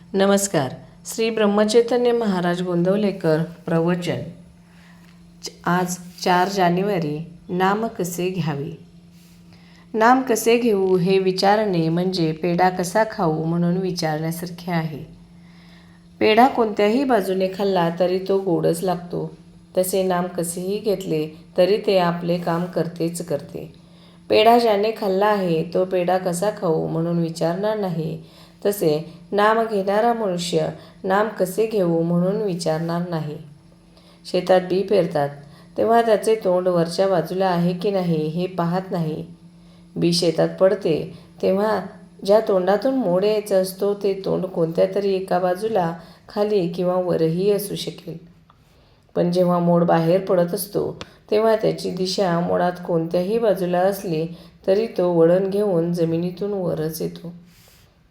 नमस्कार. श्री ब्रह्मचैतन्य महाराज गोंदवलेकर प्रवचन. आज 4 जानेवारी. नाम कसे घ्यावे. नाम कसे घेऊ हे विचारणे म्हणजे पेढा कसा खाऊ म्हणून विचारण्यासारखे आहे. पेढा कोणत्याही बाजूने खाल्ला तरी तो गोडच लागतो. तसे नाम कसेही घेतले तरी ते आपले काम करतेच करते. पेढा ज्याने खाल्ला आहे तो पेढा कसा खाऊ म्हणून विचारणार नाही. तसे नाम घेणारा मनुष्य नाम कसे घेऊ म्हणून विचारणार नाही. शेतात बी पेरतात तेव्हा त्याचे तोंड वरच्या बाजूला आहे की नाही हे पाहत नाही. बी शेतात पडते तेव्हा ज्या तोंडातून मोड यायचा असतो ते तोंड कोणत्या तरी एका बाजूला खाली किंवा वरही असू शकेल. पण जेव्हा मोड बाहेर पडत असतो तेव्हा त्याची दिशा मोडात कोणत्याही बाजूला असली तरी तो वळण घेऊन जमिनीतून वरच येतो.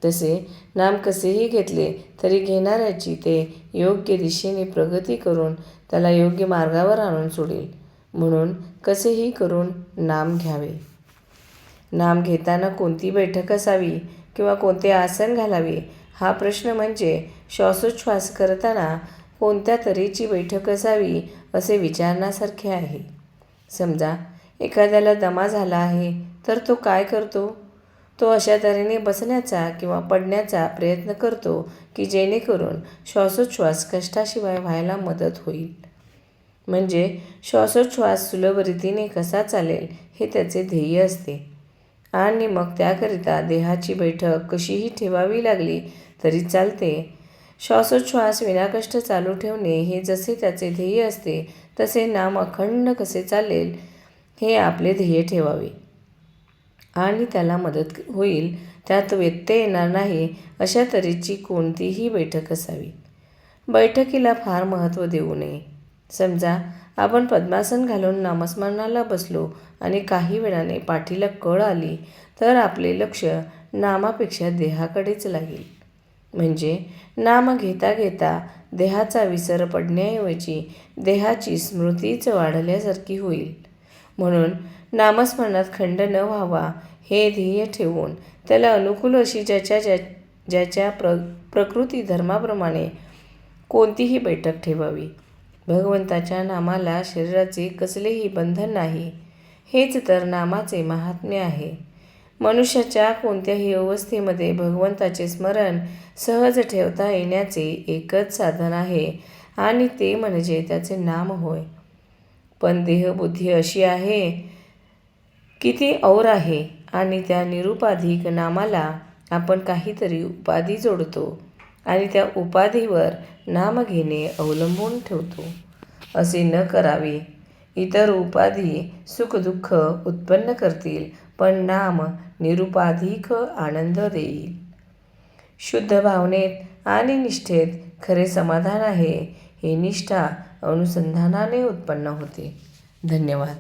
तसे नाम कसेही घेतले तरी घेणाऱ्याची ते योग्य दिशेने प्रगती करून त्याला योग्य मार्गावर आणून सोडेल. म्हणून कसेही करून नाम घ्यावे. नाम घेताना कोणती बैठक असावी किंवा कोणते आसन घालावे हा प्रश्न म्हणजे श्वासोच्छ्वास करताना कोणत्या तऱ्हेची बैठक असावी असे विचारण्यासारखे आहे. समजा एखाद्याला दमा झाला आहे तर तो काय करतो? तो अशा तऱ्हेने बसण्याचा किंवा पडण्याचा प्रयत्न करतो की जेणेकरून श्वासोच्छ्वास कष्टाशिवाय व्हायला मदत होईल. म्हणजे श्वासोच्छ्वास सुलभ रीतीने कसा चालेल हे त्याचे ध्येय असते. आणि मग त्याकरिता देहाची बैठक कशीही ठेवावी लागली तरी चालते. श्वासोच्छ्वास विनाकष्ट चालू ठेवणे हे जसे त्याचे ध्येय असते तसे नाम अखंड कसे चालेल हे आपले ध्येय ठेवावे. आणि त्याला मदत होईल, त्यात व्यत्यय येणार नाही अशा तऱ्हेची कोणतीही बैठक असावी. बैठकीला फार महत्त्व देऊ नये. समजा आपण पद्मासन घालून नामस्मरणाला बसलो आणि काही वेळाने पाठीला कळ आली तर आपले लक्ष नामापेक्षा देहाकडेच लागेल. म्हणजे नाम घेता घेता देहाचा विसर पडण्याऐवजी देहाची स्मृतीच वाढल्यासारखी होईल. म्हणून नामस्मरणात खंड न व्हावा हे ध्येय ठेवून त्याला अनुकूल अशी ज्याच्या प्रकृती धर्माप्रमाणे कोणतीही बैठक ठेवावी. भगवंताच्या नामाला शरीराचे कसलेही बंधन नाही. हेच तर नामाचे महात्म्य आहे. मनुष्याच्या कोणत्याही अवस्थेमध्ये भगवंताचे स्मरण सहज ठेवता येण्याचे एकच साधन आहे आणि ते म्हणजे त्याचे नाम होय. पण देहबुद्धी अशी आहे की ती और आहे आणि त्या निरुपाधिक नामाला आपण काहीतरी उपाधी जोडतो आणि त्या उपाधीवर नाम घेणे अवलंबून ठेवतो. असे न करावे. इतर उपाधी सुखदुःख उत्पन्न करतील पण नाम निरुपाधिक आनंद देईल. शुद्ध भावनेत आणि निष्ठेत खरे समाधान आहे. ही निष्ठा अनुसंधानाने उत्पन्न होते. धन्यवाद.